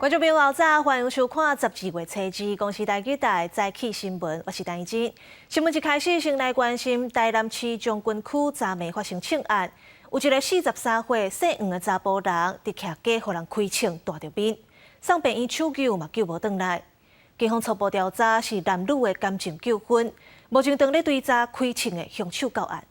观众朋友，后早欢迎收看12月初2公视台记台早起新闻，我是陈怡真。新闻一开始，先来关心台南市将军区昨暝发生枪案，有一个43岁姓黄的查甫人伫徛街，互人开枪大着面，送病院抢救嘛救无转来。警方初步调查是男女的感情纠纷，目前正咧追查开枪的凶手到案。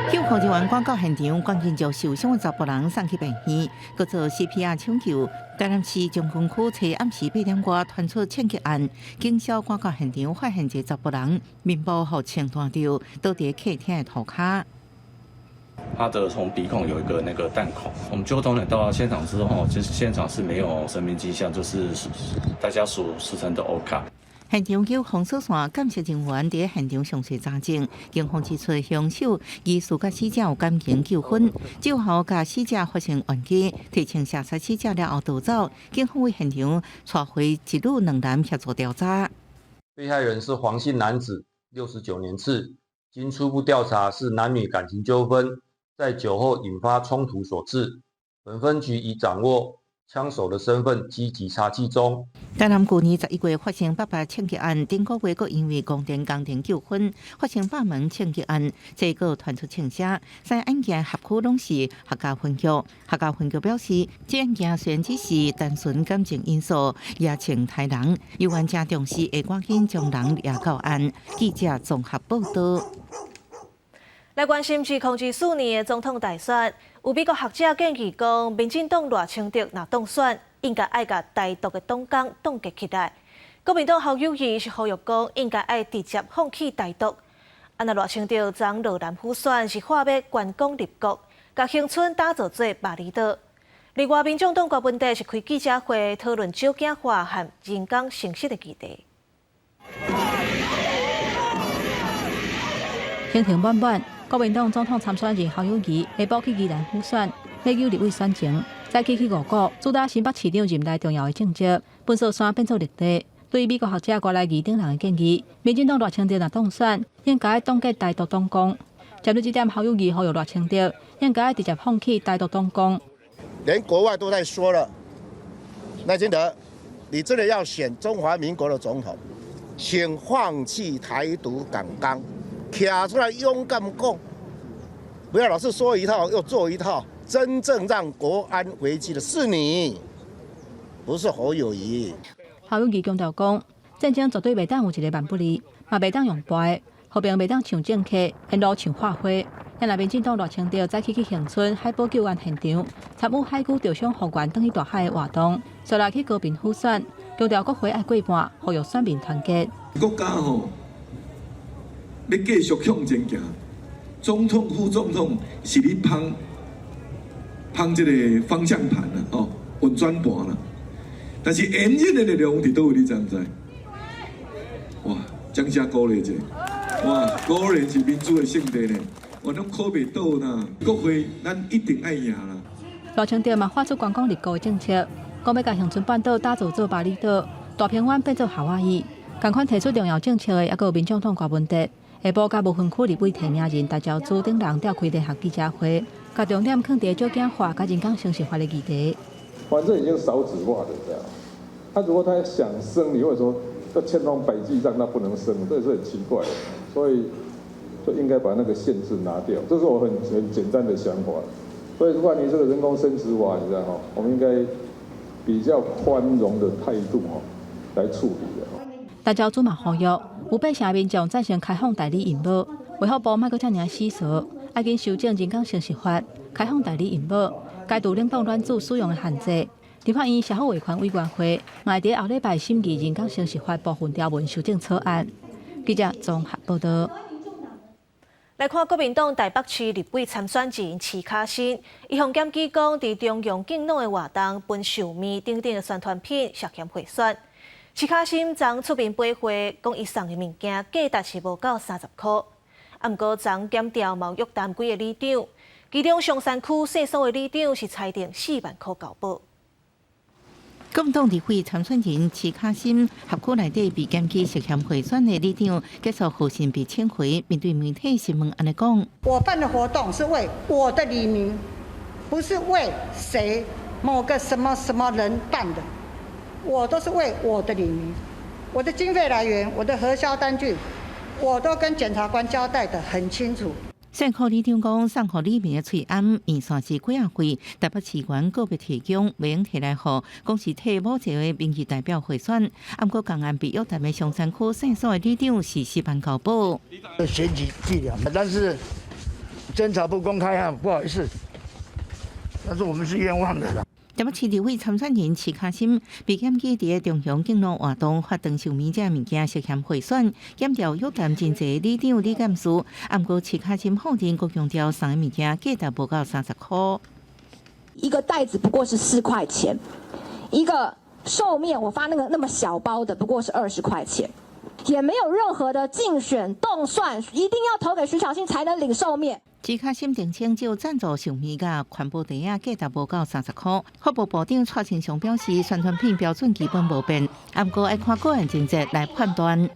警方人员赶到现场，赶紧将受伤的查甫人送去病院，搁做 CPR 抢救。台南市将军区初暗时8点外传出枪击案，警消赶到现场，发现一个查甫人面部互枪弹着，倒伫客厅的涂骹。他的从鼻孔有一个弹孔。我们救同仁到现场之后，其实现场是没有生命迹象，就是大家俗称的 O 卡。 现场有防火线，监视人员伫现场详细查证。警方指出，凶手疑似甲死者有感情纠纷，酒后甲死者发生冤家，提枪射杀死者了后逃走。警方为现场带回一女2男协助调查。被害人是黄姓男子，69年次，经初步调查是男女感情纠纷，在酒后引发冲突所致。本分局已掌握 枪手的身份积极查缉中。台南去年11月发生8把枪击案，顶个月阁因为供电工程纠纷发生8门枪击案，这个传出枪声。三案件合区拢是客家分局。客家分局表示，这案件虽然只是单纯感情因素，也情太人，有关正重视，会赶紧将人抓到案。记者综合报道。 来关心2024年的总统大选，有美国学者建议讲，民进党赖清德若当选，应该爱甲台独的党工冻结起来。国民党侯友宜是呼吁讲，应该爱直接放弃台独。那赖清德昨落南府选是话要观光立国，甲恒春打造做巴厘岛。另外，民众党郭文德是开记者会讨论少子化和人工城市的议题。行程满满。 国民党总统参选人侯友宜下晡去宜兰府选，要求立委选情，再去五股，主打新北市长任内重要的政绩，本所山变作绿地。对于美国学者郭来义等人的建议，民进党赖清德若当选，应该冻结台独党工。针对这点，侯友宜呼吁赖清德应该直接放弃台独党工。连国外都在说了，赖清德，你真的要选中华民国的总统，请放弃台独党纲。 站出来勇敢讲，不要老是说一套又做一套。真正让国安危机的是你，不是侯友宜。侯友宜强调讲，战争绝对袂当有一个万不利，嘛袂当用败，和平袂当抢政客，沿路抢化花。因内民进党赖清德早起去恒春海保救援现场，参与海军调伤复员等去大海的活动，随来去高屏府选，强调国会爱过半，呼吁选民团结。国家吼。 要继续向前行，总统、副总统是你捧这个方向盘啦，哦，运转盘啦。但是演员的力量伫倒位，你知唔知？哇，掌声鼓励者，哇，果然是民主的圣地呢。我拢靠袂倒呐，国会咱一定爱赢啦。赖清德嘛发出观光立国的政策，讲要甲恒春半岛打造做巴厘岛，大平湾变做夏威夷。同款提出重要政策的，还有民众党郭文德。 下晡，甲无分区立委提名人大招组等人召开联合记者会，甲重点放在少子化、甲人工城市化的议题。反正已经少子化的这样，他如果他想生，你会说要千方百计让他不能生，这是很奇怪的，所以就应该把那个限制拿掉，这是我很简单的想法。所以关于这个人工生殖化，你知道哈，我们应该比较宽容的态度哈来处理的。 大招组嘛呼吁，有百姓民众赞成开放代理孕母，卫福部莫阁遮尔死蛇，要紧修正人工城市法，开放代理孕母，解除冷冻卵子使用的限制。立法院社会维权委员会卖伫后礼拜审议人工城市法部分条文修正草案。记者综合报道。来看国民党台北市立委参选人徐卡新，伊向检举讲，伫中央敬老的活动、分寿面等等的宣传品涉嫌贿选。 徐卡新昨出面赔货，讲伊送的物件价值是无到30块。啊，毋过昨检调嘛有约谈几个里长，其中上山区姓苏的里长是裁定4万块交保。国民党立委参选人徐卡新合区内底被检举涉嫌贿选的里长，结束后信被请回，面对媒体询问，安尼讲：我办的活动是为我的黎明，不是为谁某个什么什么人办的，我都是为我的领域，我的经费来源，我的核销单据，我都跟检察官交代得很清楚。县府里长讲，送予里面的催案预算是几啊费，台北市县个别提供，袂用摕来互，讲是替某一个民意代表贿选。不过，港安被约谈的松山区县所的里长是石板高保。选举伎俩，但是侦查不公开啊，不好意思，但是我们是冤枉的啦。台北市立委参选人齐卡心被检举伫中乡警路活动发动寿面这物件涉嫌贿选，检调约谈真济里长、李干事，不过齐卡心否认各强调送的物件价值不到30块。一个袋子不过是4块钱，一个寿面我发那么小包的不过是20块钱，也没有任何的竞选动算，一定要投给徐巧芯才能领寿面。齐卡心澄清就赞助寿面甲环保袋啊，价值无到30块。发布部长蔡清祥表示，宣传品标准基本无变，不过要看个人情节来判断。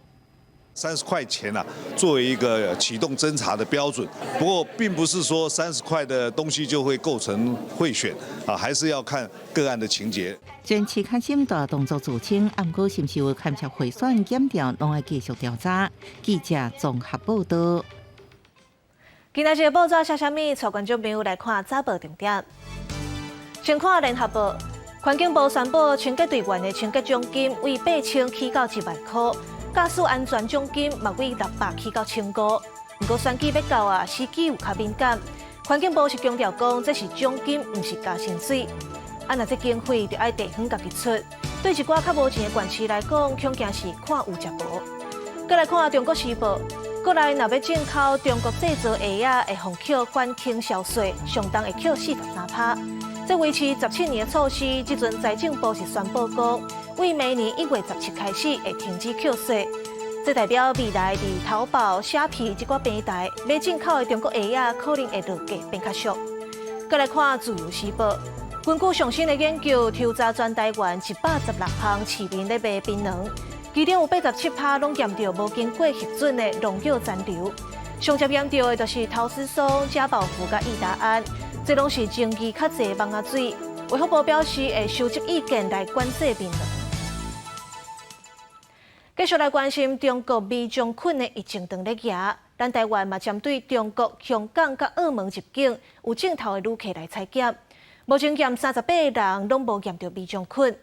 30块钱啊，作为一个启动侦查的标准。不过，并不是说30块的东西就会构成贿选啊，还是要看个案的情节。前齐卡心大动作自清，不过是不是有牵涉贿选检调，拢要继续调查。记者综合报道。今仔日的报纸写啥物？带观众朋友来看早报重点。先看联合报，环境部宣布清洁队员的清洁奖金为8,000起到1万块，驾驶安全奖金嘛为600起到1,500。不过选举要到啊，司机有较敏感。环境部是强调讲，这是奖金，不是加薪水。那这经费就爱地方家己出，对一寡较无钱的县市来讲，恐惊是看有食无。再来看中国时报。国内若要进口中国制造鞋啊，会防扣关倾销税，上当会扣43%。这维持17年的措施，即阵财政部是宣布讲，为明年1月17开始会停止扣税。这代表未来伫淘宝、虾皮这寡平台要进口的中国鞋啊，可能会落价变较俗。再来看自由时报，根据上新的研究，抽查全台湾116项市民咧卖槟榔。其中有87%拢验到无经过核准的农药残留，上接验到的就是陶斯松、家宝福甲益达胺，这拢是争议较侪蚊仔水。卫福部表示会收集意见来管制槟榔。继续来关心中国微中菌的疫情长咧行，咱台湾嘛针对中国香港甲澳门入境有镜头的旅客来采检，目前验38个人拢无验到微中菌。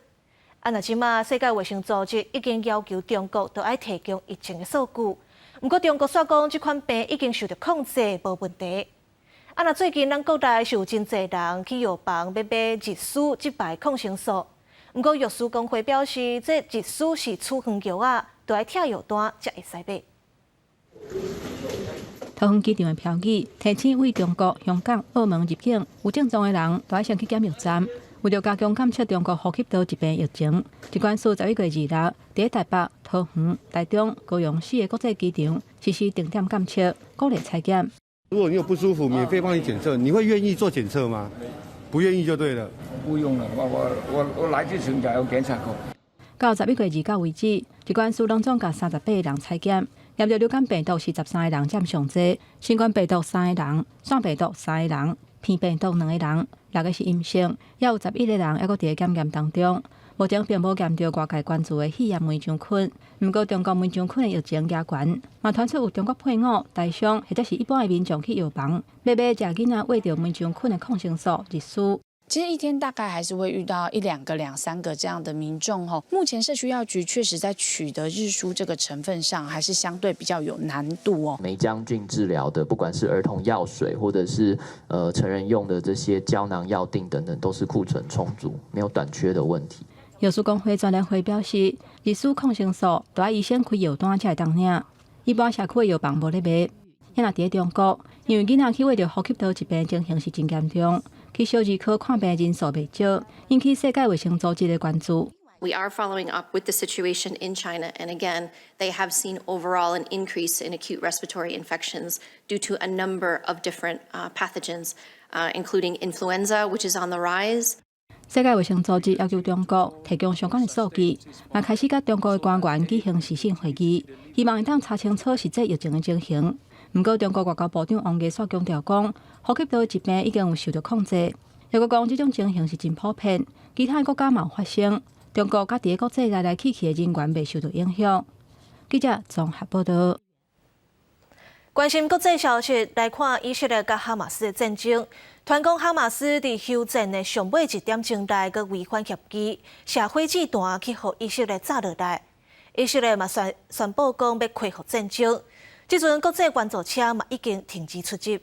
那即马世界卫生组织已经要求中国都要提供疫情的数据，不过中国说讲这款病已经受到控制，无问题。那最近咱国内是有真侪人去药房要买日舒这排抗生素，不过药师工会表示，这日舒是处方药啊，都要拆药单才会使买。桃园机场的票据提醒为中国、香港、澳门入境有症状的人，都要先去检疫站。为了加强监测中国呼吸道疾病疫情，疾管署11月2日伫台北、桃园、台中、高雄4个国际机场实施定点监测，鼓励采检。如果你有不舒服，免费帮你检测，你会愿意做检测吗？不愿意就对了。不用了，我来之前就有检查过。到11月29为止，疾管署拢总共38个人采检，验到流感病毒是13个人占上济，新冠病毒3个人，腺病毒3个人，片病毒2个人。6个是阴性，也有11个人还佫伫检验当中。目前并无验到外界关注的肺炎梅将菌，不过中国梅将菌的疫情加悬，嘛传出有中国配偶、台商或者是一般的民众去药房买食囡仔喂着梅将菌的抗生素日舒。其实一天大概还是会遇到1、2个、2、3个这样的民众吼。目前社区药局确实在取得日舒这个成分上，还是相对比较有难度哦。梅将军治疗的，不管是儿童药水，或者是成人用的这些胶囊药锭等等，都是库存充足，没有短缺的问题。药师工会专联会表示，日舒抗生素都要医生开药单才会当领，一般社区的药房无咧卖。若伫中国，因为囡仔去为着呼吸道疾病情形是真严重。去小儿科看病人数袂少，引起世界卫生组织的关注。We are following up with the situation in China, and again, they have seen overall an increase in acute respiratory infections due to a number of different pathogens, including influenza, which is on the rise. 世界卫生组织要求中国提供相关的数据，也开始甲中国的官员举行视讯会议，希望会当查清楚实际疫情的情形。不过，中国外交部长王毅所强调讲，呼吸道疾病已经有受到控制，又佮讲，这种情形是真普遍，其他国家嘛有发生。中国甲伫国际来来去去的人员未受到影响。记者综合报道。关心国际消息，来看以色列甲哈马斯的战争。传讲哈马斯伫休战的上尾1点钟内，佮违反协议，射火箭弹去互以色列炸落来。以色列嘛宣布讲要恢复战争。即阵国际援助车嘛已经停止出入。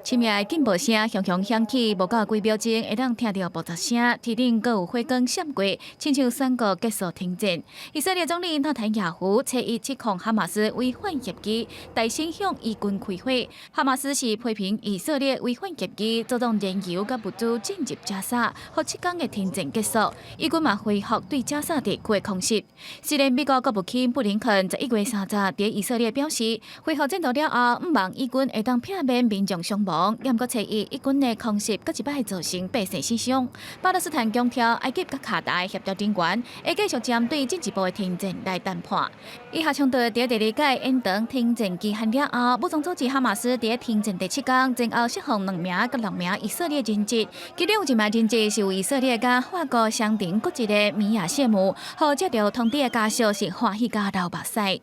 深夜的警报声雄雄响起，无到几秒钟，会当听到爆炸声，天顶阁有火光闪过，亲像宣告结束停战。以色列总理纳坦雅胡切伊指控哈马斯违反协议，大声向以军开火。哈马斯是批评以色列违反协议，主动燃油甲物资进入加沙，互7天的停战结束。以军嘛恢复对加沙地区的空袭。虽然美国国务卿布林肯11月30日伫以色列表示，恢复战斗了后，毋望以军会当避免民众伤亡，也毋过切伊以军的空袭搁一摆造成百姓死伤。巴勒斯坦强调，埃及甲卡达协调人员会继续针对进一步的停战来谈判。以下冲突伫第2届延长停战期限了后，武装组织哈马斯伫停战第7天，前后释放2名甲6名以色列人质，其中有1名人质是由以色列甲法国相邻国籍的米亚谢姆，互接到通知的家属是欢喜甲流目屎。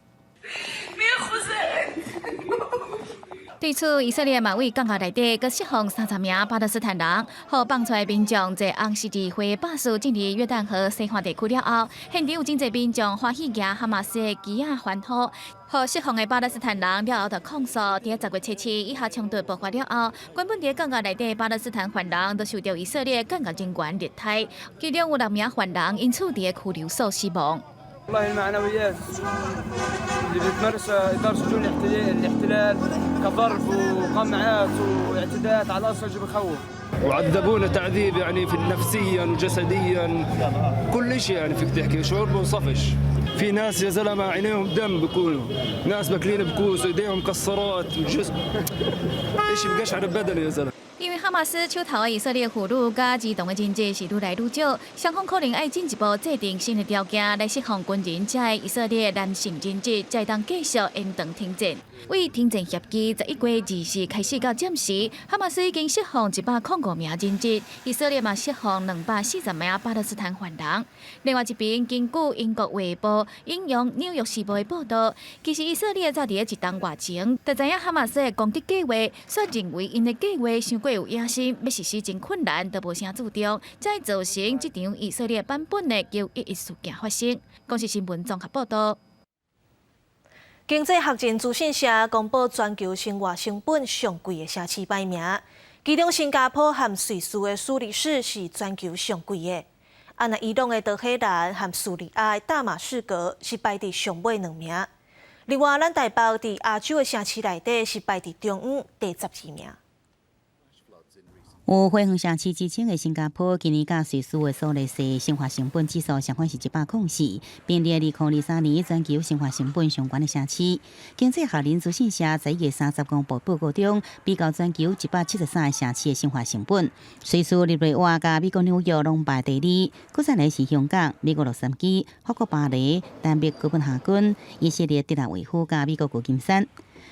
对此，以色列嘛为监狱内底佮释放30名巴勒斯坦人，互放出来民众在红十字会巴士进入约旦河西岸地区了后，现场有真侪民众欢喜举哈马斯的旗仔欢呼。互释放的巴勒斯坦人了后，就控诉伫10月17日以下冲突爆发了后，原本伫监狱内底巴勒斯坦犯人都受到以色列监狱人员虐待，其中有6名犯人因此伫拘留所死亡。والله المعنويات اللي بتمارس إدارة سجون الاحتلال كضرب وقمعات واعتداءات على الأسرى بخوف. وعذبونا تعذيب يعني في نفسيا وجسديا كل شيء يعني فيك تحكي شعور بوصفش. في ناس يا زلمه عينيهم دم بيكونوا ناس باكلين بكوس وايديهم مكسرات وجسم ايش بقشعر ببدنه يا زلمه. 因为哈马斯手头的以色列俘虏甲移动的人质是愈来愈少，双方可能要进一步制定新的条件来释放军人遮的以色列男性人质，才当继续延长停战。为停战协议11月20日开始到暂时，哈马斯已经释放105名人质，以色列嘛释放240名巴勒斯坦犯人。另外一边，根据英国《卫报》引用《纽约时报》的报道，其实以色列早伫1冬外前，就知影哈马斯的攻击计划，却认为因的计划伤过有野心，要实施真困难，都无啥注重，才造成这场以色列版本的911事件发生。公视新闻综合报道。经济学人资讯社公布全球生活成本上贵的城市排名，其中新加坡和瑞士的苏黎世是全球上贵的。那伊朗的德黑兰和叙利亚的大马士革是排伫上尾2名。另外，咱台北伫亚洲的城市内底是排伫中央第12名。有花园城市之称的新加坡，今年甲瑞士的苏黎世生活成本指数相反是104，并列2023年全球生活成本上悬的城市。经济学人资讯社11月30公布报告中，比较全球173个城市的生活成本，瑞士、日内瓦甲美国纽约拢排第2，搁再来是香港、美国洛杉矶、法国巴黎、丹麦哥本哈根、以色列特拉维夫甲美国旧金山。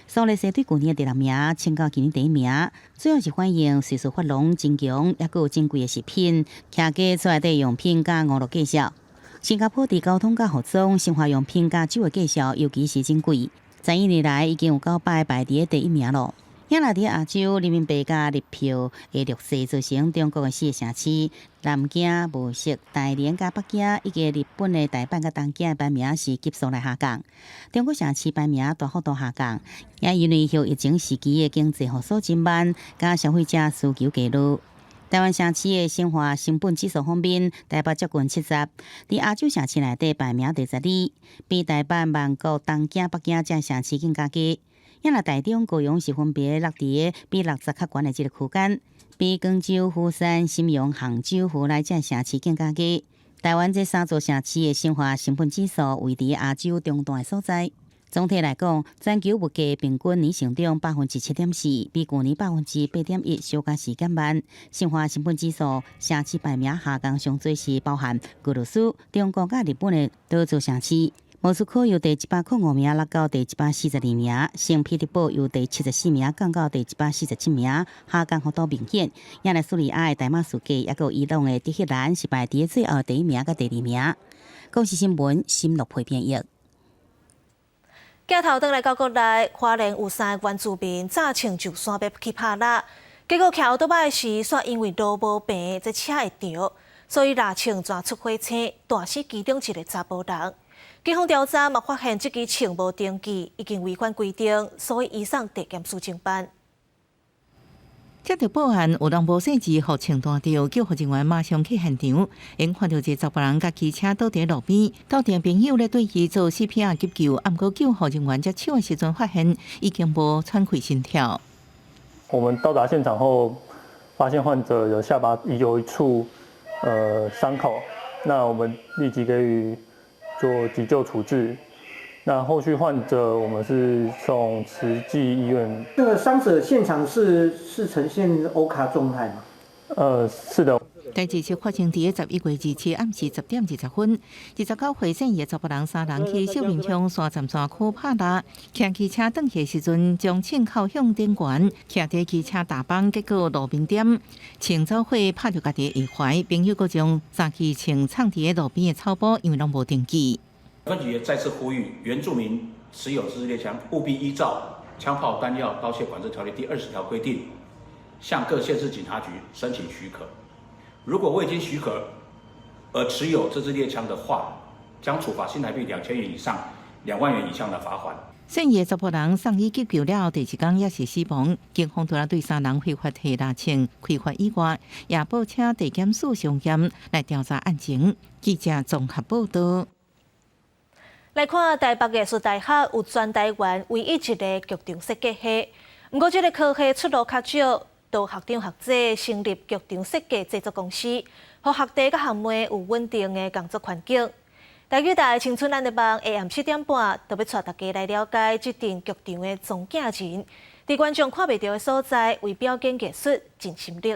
苏黎世对去年的第6名，升到今年第1名，主要是反映瑞士法郎真强，也有珍贵的食品、客家出来的用品甲娱乐介绍。新加坡伫交通甲服装、生活用品甲酒的介绍，尤其是真贵。10年来已经有9摆排伫第1名咯。也若伫亚洲，人民币甲日票的弱势造成中国的4个城市南京、无锡、大连甲北京，以及日本的大阪甲东京的排名是急速来下降。中国城市排名大幅度下降，也因为后疫情时期的经济复苏真慢，甲消费者需求低落。台湾城市的生活成本指数方面，台北接近70，伫亚洲城市内底排名第12，比台北、曼谷、东京、北京这城市更加低。也若台中、高雄是分别落伫比60较悬的这个区间，比广州、釜山、沈阳、杭州、湖内这城市更加低。台湾这3座城市的生活成本指数位伫亚洲中段的所在。总体来讲，全球物价平均年成长7.4%，比去年8.1%小加时间慢。生活成本指数城市排名下降上最是包含俄罗斯、中国甲日本的多座城市。莫斯科由第105名落到第142名，圣彼得堡由第74名降到第147名，下降幅度明显。亚来苏里亚的大马士革，也有伊朗的德黑兰是排伫最后第1名甲第2名。国视新闻新乐配编译。镜头转来到国内，花莲有3个原住民早穿就山要去拍蜡，结果徛倒摆时，煞因为路无平，这车会着，所以蜡枪转出火星，大死其中一个查甫人。警方调查嘛发现这支枪无登记，已经违反规定，所以移送地检署侦办。接到报案，有人无姓字，互枪弹着，救护人员马上去现场，因看到一个查甫人甲汽车倒伫路边，斗阵朋友咧对伊做 CPR 急救，毋过救护人员接手的时阵发现已经无喘气心跳。我们到达现场后，发现患者有下巴有一处伤口，那我们立即给予做急救处置。那后续患者我们是送慈济医院。这个伤者现场是呈现欧卡状态吗？是的。代志是发生伫11月27暗时10点20分，29岁姓叶查甫人3人去秀明乡山站山区拍蜡，骑汽车转去时阵，将枪靠向顶悬，徛伫汽车大帮，结果路边点，枪走火拍着家己的下怀，朋友佫将3支枪藏伫路边的草圃，因为拢无登记。分局也再次呼吁原住民持有自制猎枪，务必依照《枪炮弹药刀械管制条例》第20条规定，向各县市警察局申请许可。如果未经许可而持有自制猎枪的话，将处罚新台币2000元以上2万元以上的罚款。姓叶查甫人送医急救了后，第1天也是死亡。警方除了对3人非法提蜡枪开发以外，也报请地检署上检来调查案情。记者综合报道。来看台北艺术大学有全台湾唯一一个剧场设计系，不过这个科系出路较少，由学长学姐成立剧场设计制作公司，让学弟甲学妹有稳定的工作环境。台剧台青春咱的梦下暗7点半，就要带大家来了解这场剧场的总镜人，伫观众看袂到的所在，为表演艺术尽心力。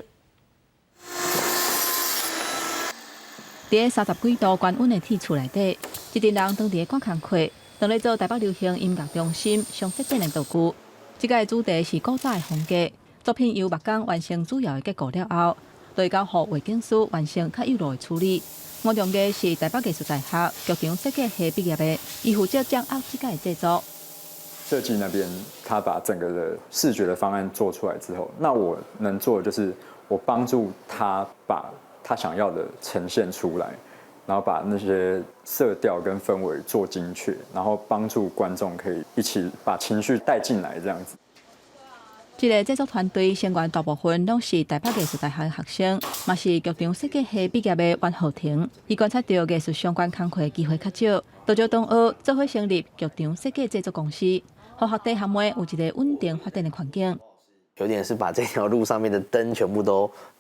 伫30几度高温的天厝内底，一群人当伫观看课，当咧做台北流行音乐中心上设展的道具。这个主题是古早的风格，作品由木工完成主要的结构了后，就会交予画景师完成较有路的处理。我用的是台北艺术大学剧场设计系毕业的，伊负责掌握这个制作。设计那边，他把整个的视觉的方案做出来之后，那我能做的就是我帮助他把他想要的呈现出来，然后把那些色调跟氛围做精确，然后帮助观众可以一起把情绪带进来，这样子。这个制作团队成员大部分拢是台北艺术大学的学生，嘛是剧场设计系毕业的袁浩庭。伊观察到艺术相关工课的机会较少，就招同学做伙成立剧场设计制作公司，让学弟学妹有一个稳定发展的环境。有点是把这条路上面的灯全部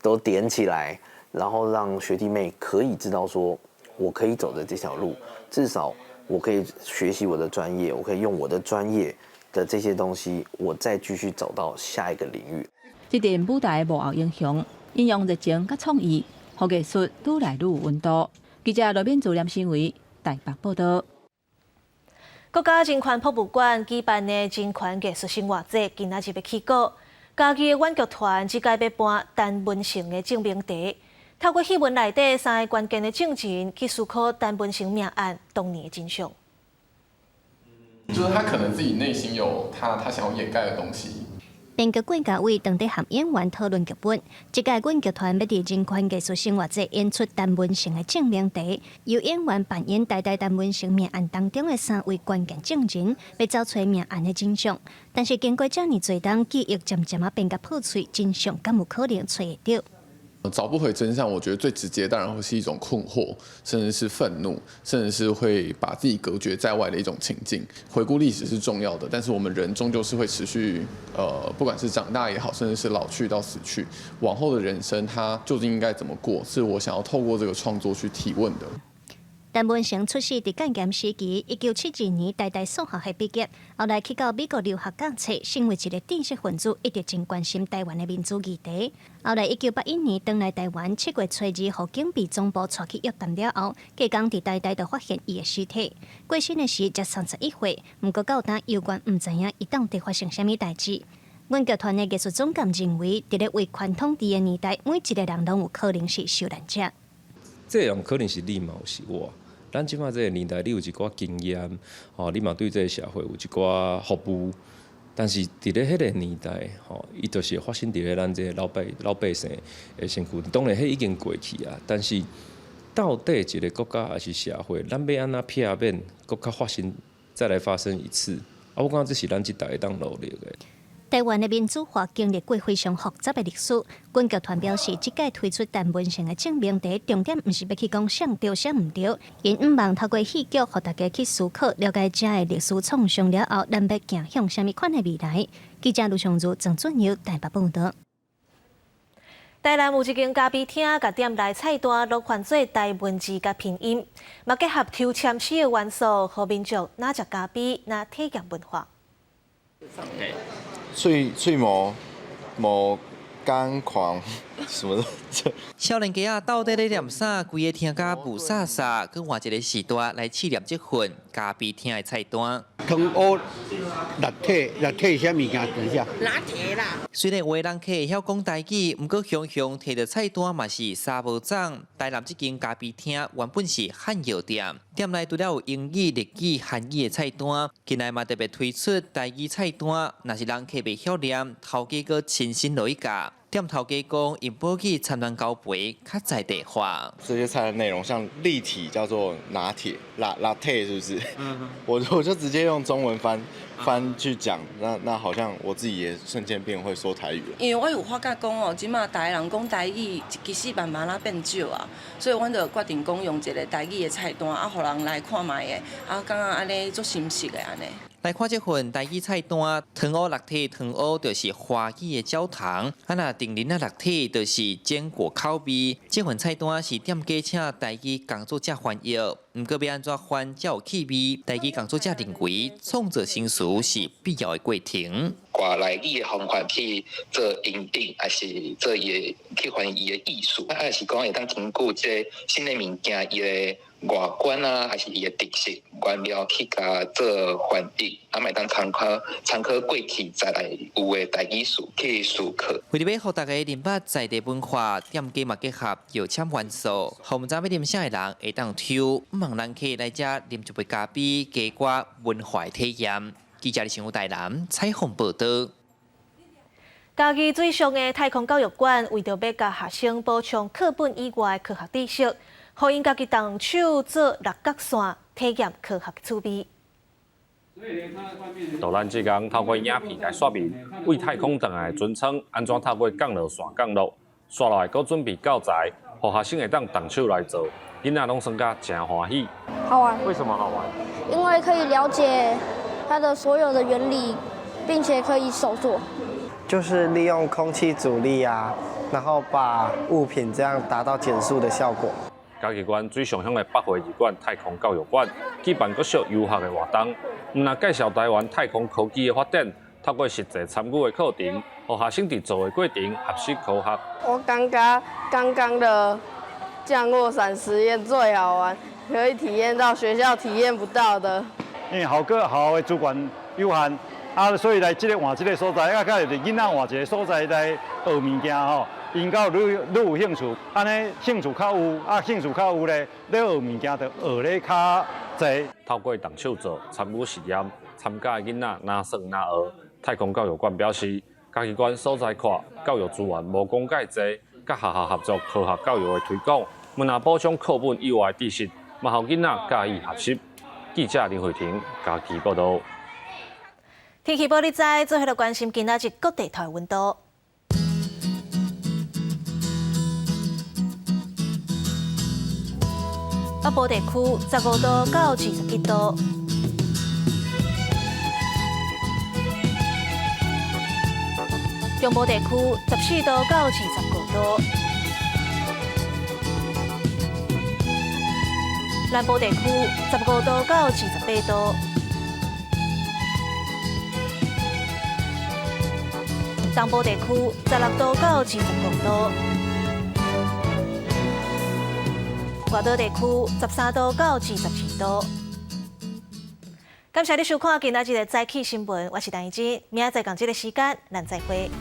都点起来，然后让学弟妹可以知道说，我可以走的这条路，至少我可以学习我的专业，我可以用我的专业的这些东西，我再继续走到下一个领域。这场舞台幕后英雄，应用热情甲创意，让艺术愈来愈有温度。记者罗敏自念新闻台北报道。国家人权博物馆举办的人权艺术生活节，今仔日要起稿。嘉义的阮剧团即届要搬陈文成的证明题，透过戏文内底3个关键的证人去思考陈文成命案当年的真相。就是他可能自己内心有他想要掩盖的东西。编剧管家伟当地和演员讨论剧本，这届阮剧团要伫人权艺术生活节演出陈文成的证明题，由演员扮演陈文成命案当中的3位关键证人，要找出命案的真相。但是经过这么多档记忆，渐渐变甲破碎，真相敢有可能找得到？找不回真相，我觉得最直接当然会是一种困惑，甚至是愤怒，甚至是会把自己隔绝在外的一种情境。回顾历史是重要的，但是我们人终究是会持续，不管是长大也好，甚至是老去到死去，往后的人生它究竟应该怎么过，是我想要透过这个创作去提问的。陈文成出世伫建监时期，1972年台大数学系毕业，后来去到美国留学讲册，成为一个知识分子，一直真关心台湾的民主议题。后来1981年回来台湾，7月初2，互警备总部带去约谈了后，隔天伫台大就发现伊的尸体。过身的时才31岁，不过到今有关唔知影伊当地发生啥物代志。阮剧团的艺术总监认为，伫咧为传统治的年代，每一个人拢有可能是受难者。这样可能是你嘛，有是我。咱即摆这个年代，你有一寡经验，吼，你嘛对这个社会有一寡服务。但是伫咧迄个年代，吼，伊就是发生伫咧咱这个老百姓的身躯。当然，迄已经过去啊。但是到底一个国家还是社会，咱要安怎避免国较发生再来发生一次？我感觉这是咱一代会当努力的。台湾的民主化经历过非常复杂的历史，阮剧团表示，即届推出陈文成的证明题，重点毋是要去讲啥对啥毋对，因毋望透过戏剧，互大家去思考、了解这的历史创伤了后，咱要行向啥物款的未来。记者卢尚如、郑俊佑台北报道。台南有一间咖啡厅，甲店内菜单都换做台文字甲拼音，嘛结合抽签式的元素，互民众哪食咖啡，哪体验文化。喙毛干狂什么的。少年家啊，到底咧念啥？规个厅甲雾煞煞，佮换一个时段来试验这份咖啡厅的菜单。汤乌拿铁啥物件？等一下。拿铁啦。虽然有的人客会晓讲台语，毋过常常摕到菜单嘛是沙无长。台南这间咖啡厅原本是汉药店，店内除了有英语、日语、韩语的菜单，近来嘛特别推出台语菜单。若是人客袂晓念，头家阁亲身落去教。店头家讲，用保语参团交陪，较在地化。这些菜的内容像立体叫做拿铁，latte 是不是？我就直接用中文翻去讲，那好像我自己也瞬间变会说台语了。因为我有发觉讲哦，即马台人讲台语，其实慢慢变少啊，所以阮就决定讲用一个台语的菜单，啊，互人来看卖的，啊，感觉安尼足新鲜的安尼。来看这份台语菜单，汤乌落体，汤乌就是花语的焦糖，啊那定林啊落体就是坚果口味。这份菜单是店家请台语工作者翻译，毋过要安怎翻才有气味？台语工作者认为，创作新词是必要的过程。挂来伊的方法去做引领，还是做伊去还伊的艺术，还是讲会当经过这新的物件伊的外观啊，还是伊的特色，原料去甲做翻译，啊，咪当参考过去再来有的台语术去思考。为了要互大家认捌在地文化，店家嘛结合药签元素，互毋知要啉啥的人会当抽，毋望人客来遮啉一杯咖啡，加挂文化体验。记者李成武台南采访报道。嘉义最上的太空教育馆为着要甲学生补充课本以外科学知识，互因家己动手做六角线，体验科学趣味。导览志工透过影片来说明，为太空转来的船舱安怎透过降落线降落，刷落来搁准备教材，互学生会当动手来做，囡仔拢算甲真欢喜。好玩。为什么好玩？因为可以了解它的所有的原理，并且可以手做。就是利用空气阻力啊，然后把物品这样达到减速的效果。嘉义县最上向的北回二馆太空教育馆举办各项游学的活动，毋但介绍台湾太空科技的发展，透过实际参与的课程，让学生伫做的过程学习科学。我感觉刚刚的降落伞实验最好玩，可以体验到学校体验不到的。因为好的主管有限。所以来换这个所在，啊，甲囡仔换一个所在来学物件吼，因较愈有兴趣，安尼兴趣较有，兴趣较有咧，咧学物件就学咧较侪。透过动手做、参与实验、参加的囡仔哪算哪学。太空教育馆表示，嘉义县所在扩教育资源无讲介济，甲学校合作科学教育的推广，毋但补充课本以外知识，嘛互囡仔加以学习。记者林慧婷嘉义报道。天气报你知，做伙来关心今仔日各地台温度。北部地区15度到21度，中部地区14度到25度，南部地区15度到28度，东部地区16度到25度，外岛地区13度到27度。感谢你收看今仔日的早起新闻，我是陈怡珍，明仔载同这个时间咱再会。